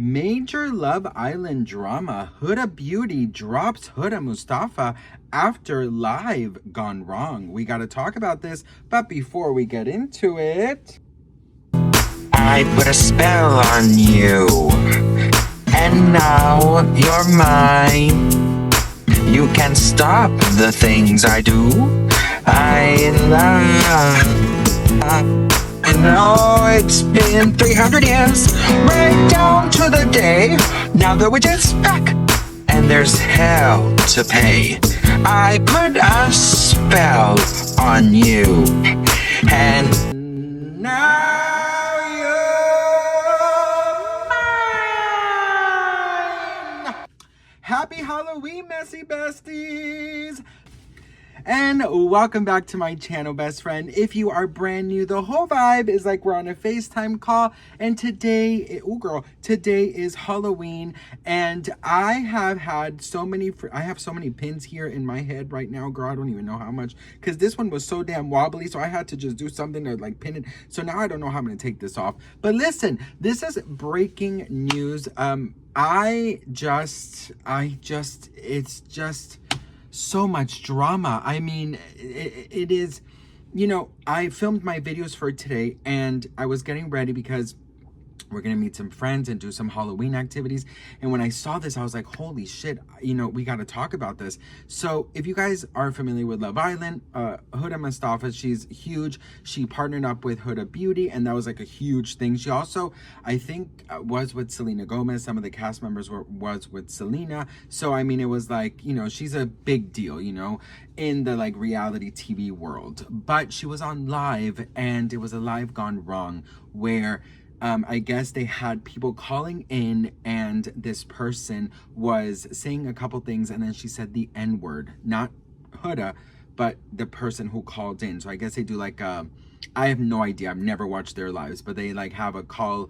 Major Love Island drama. Huda Beauty drops Huda Mustafa after live gone wrong. We gotta talk about this, but before we get into it... I put a spell on you, and now you're mine. You can't stop the things I do. I know it's been 300 years, right down to the day. Now the witch is back, and there's hell to pay. I put a spell on you, and now you're mine! Happy Halloween, messy besties! And welcome back to my channel, best friend. If you are brand new, the whole vibe is like we're on a FaceTime call. And today, today is Halloween. And I have so many pins here in my head right now, girl. I don't even know how much, because this one was so damn wobbly. So I had to just do something to like pin it. So now I don't know how I'm going to take this off. But listen, this is breaking news. It's just so much drama. I mean, it is, you know, I filmed my videos for today and I was getting ready because we're gonna meet some friends and do some Halloween activities. And when I saw this, I was like, holy shit, you know, we gotta talk about this. So if you guys are familiar with Love Island, Huda Mustafa, she's huge. She partnered up with Huda Beauty, and that was like a huge thing. She also, I think, was with Selena Gomez. Some of the cast members was with Selena. So, I mean, it was like, you know, she's a big deal, you know, in the like reality TV world. But she was on live, and it was a live gone wrong where I guess they had people calling in, and this person was saying a couple things, and then she said the N-word, not Huda, but the person who called in. So I guess they do like I have no idea. I've never watched their lives, but they like have a call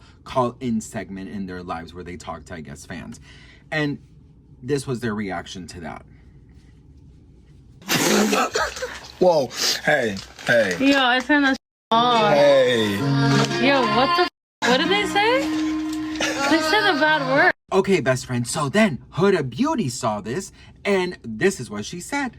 in segment in their lives where they talk to, I guess, fans. And this was their reaction to that. Whoa, hey. Yo, I turned that off. Hey. Yo, what did they say? They said a bad word. Okay, best friend. So then Huda Beauty saw this, and this is what she said.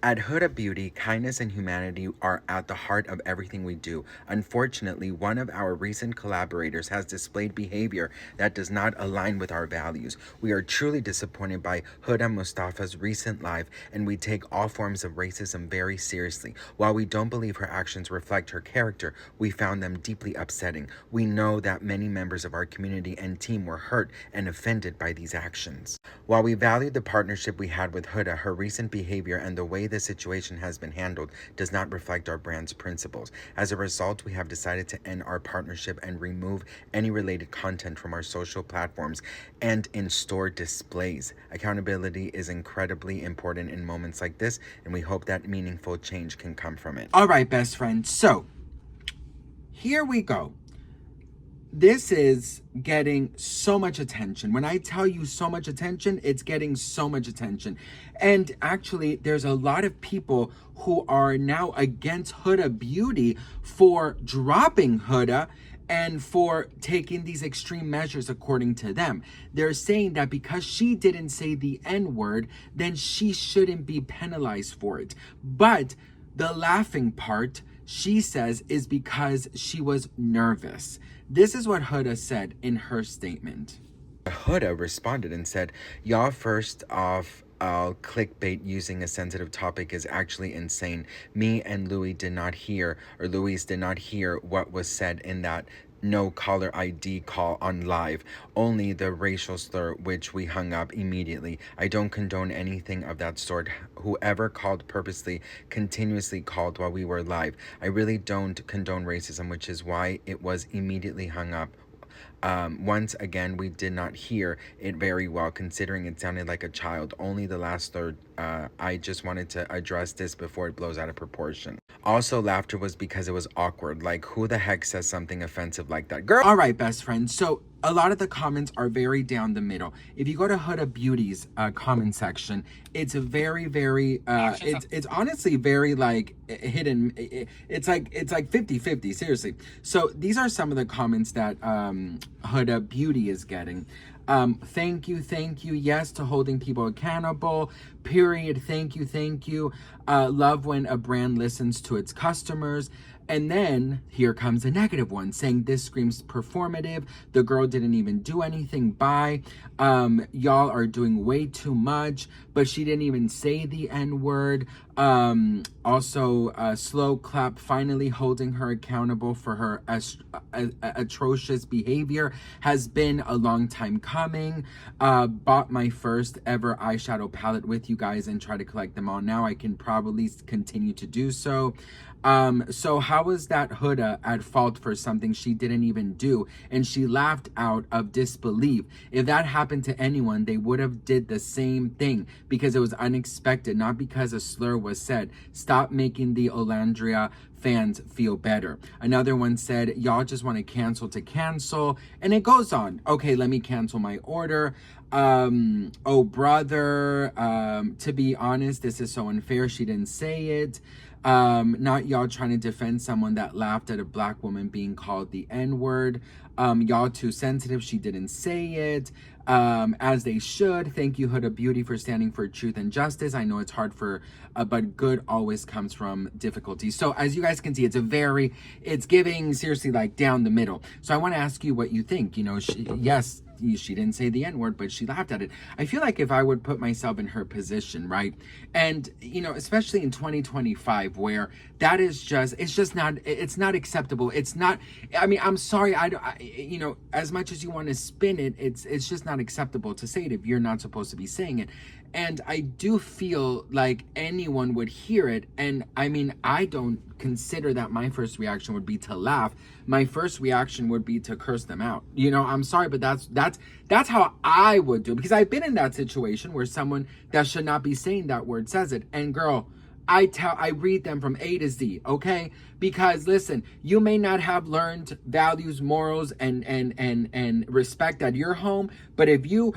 At Huda Beauty, kindness and humanity are at the heart of everything we do. Unfortunately, one of our recent collaborators has displayed behavior that does not align with our values. We are truly disappointed by Huda Mustafa's recent live, and we take all forms of racism very seriously. While we don't believe her actions reflect her character, we found them deeply upsetting. We know that many members of our community and team were hurt and offended by these actions. While we value the partnership we had with Huda, her recent behavior and the way the situation has been handled does not reflect our brand's principles. As a result, we have decided to end our partnership and remove any related content from our social platforms and in-store displays. Accountability is incredibly important in moments like this, and we hope that meaningful change can come from it. All right, best friend. So here we go. This is getting so much attention. When I tell you so much attention, it's getting so much attention. And actually, there's a lot of people who are now against Huda Beauty for dropping Huda and for taking these extreme measures according to them. They're saying that because she didn't say the N-word, then she shouldn't be penalized for it. But the laughing part, she says, is because she was nervous. This is what Huda said in her statement. Huda responded and said, y'all, first off, clickbait using a sensitive topic is actually insane. Me and Louis did not hear what was said in that no caller ID call on live, only the racial slur, which we hung up immediately. I don't condone anything of that sort. Whoever called purposely, continuously called while we were live. I really don't condone racism, which is why it was immediately hung up. Once again, we did not hear it very well, considering it sounded like a child. Only the last third I just wanted to address this before it blows out of proportion. Also, laughter was because it was awkward. Like, who the heck says something offensive like that? Girl. All right, best friends. So a lot of the comments are very down the middle. If you go to Huda Beauty's comment section, it's a very, very, it's honestly very like hidden. It's like 50-50, seriously. So these are some of the comments that Huda Beauty is getting. Thank you, yes to holding people accountable, period, thank you, love when a brand listens to its customers. And then here comes a negative one saying this screams performative, the girl didn't even do anything, bye, y'all are doing way too much, but she didn't even say the N-word. Also slow clap, finally holding her accountable for her atrocious behavior has been a long time coming. Bought my first ever eyeshadow palette with you guys and try to collect them all now. I can probably continue to do so. So how is that Huda at fault for something she didn't even do? And she laughed out of disbelief. If that happened to anyone, they would have did the same thing because it was unexpected, not because a slur was said. Stop making the Olandria fans feel better. Another one said, y'all just want to cancel. And it goes on. Okay, let me cancel my order. Oh, brother, to be honest, this is so unfair. She didn't say it. Not y'all trying to defend someone that laughed at a black woman being called the N-word. Y'all too sensitive. She didn't say it. As they should. Thank you, Huda Beauty, for standing for truth and justice. I know it's hard but good always comes from difficulty. So as you guys can see, it's giving seriously like down the middle. So I want to ask you what you think. You know, yes, she didn't say the N-word, but she laughed at it. I feel like if I would put myself in her position, right? And, you know, especially in 2025, where that is it's not acceptable. It's not, I mean, I'm sorry. You know, as much as you want to spin it, it's just not acceptable to say it if you're not supposed to be saying it. And I do feel like anyone would hear it. And I mean, I don't consider that my first reaction would be to laugh. My first reaction would be to curse them out. You know, I'm sorry, but that's how I would do it, because I've been in that situation where someone that should not be saying that word says it. And girl, I read them from A to Z, okay? Because listen, you may not have learned values, morals, and respect at your home, but if you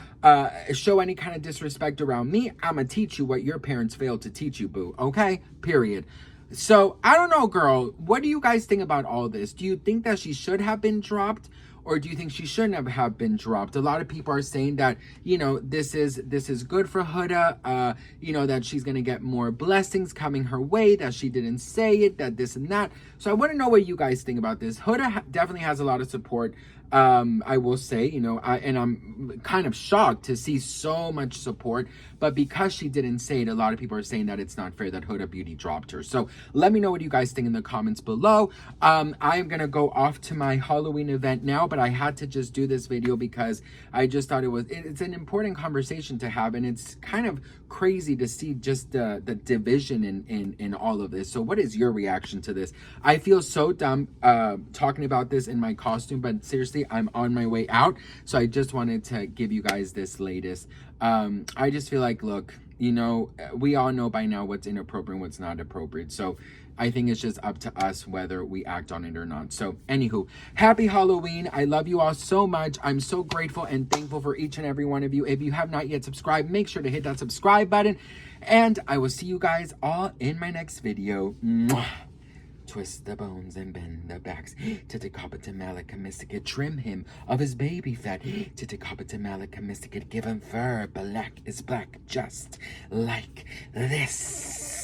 show any kind of disrespect around me, I'ma teach you what your parents failed to teach you, boo, okay? Period. So, I don't know, girl. What do you guys think about all this? Do you think that she should have been dropped? Or do you think she shouldn't have been dropped? A lot of people are saying that, you know, this is good for Huda, you know, that she's going to get more blessings coming her way, that she didn't say it, that this and that. So I want to know what you guys think about this. Huda definitely has a lot of support. I will say, you know, and I'm kind of shocked to see so much support, but because she didn't say it, a lot of people are saying that it's not fair that Huda Beauty dropped her. So let me know what you guys think in the comments below. I am going to go off to my Halloween event now, but I had to just do this video because I just thought it's an important conversation to have, and it's kind of crazy to see just the division in all of this. So what is your reaction to this? I feel so dumb talking about this in my costume, but seriously, I'm on my way out, so I just wanted to give you guys this latest. I just feel like, look, you know, we all know by now what's inappropriate and what's not appropriate, so I think it's just up to us whether we act on it or not. So anywho, happy Halloween. I love you all so much. I'm so grateful and thankful for each and every one of you. If you have not yet subscribed, make sure to hit that subscribe button, and I will see you guys all in my next video. Mwah. Twist the bones and bend the backs. Titty-copper-to Malika trim him of his baby fat. Titty-copper-to Malika give him fur. Black is black, just like this.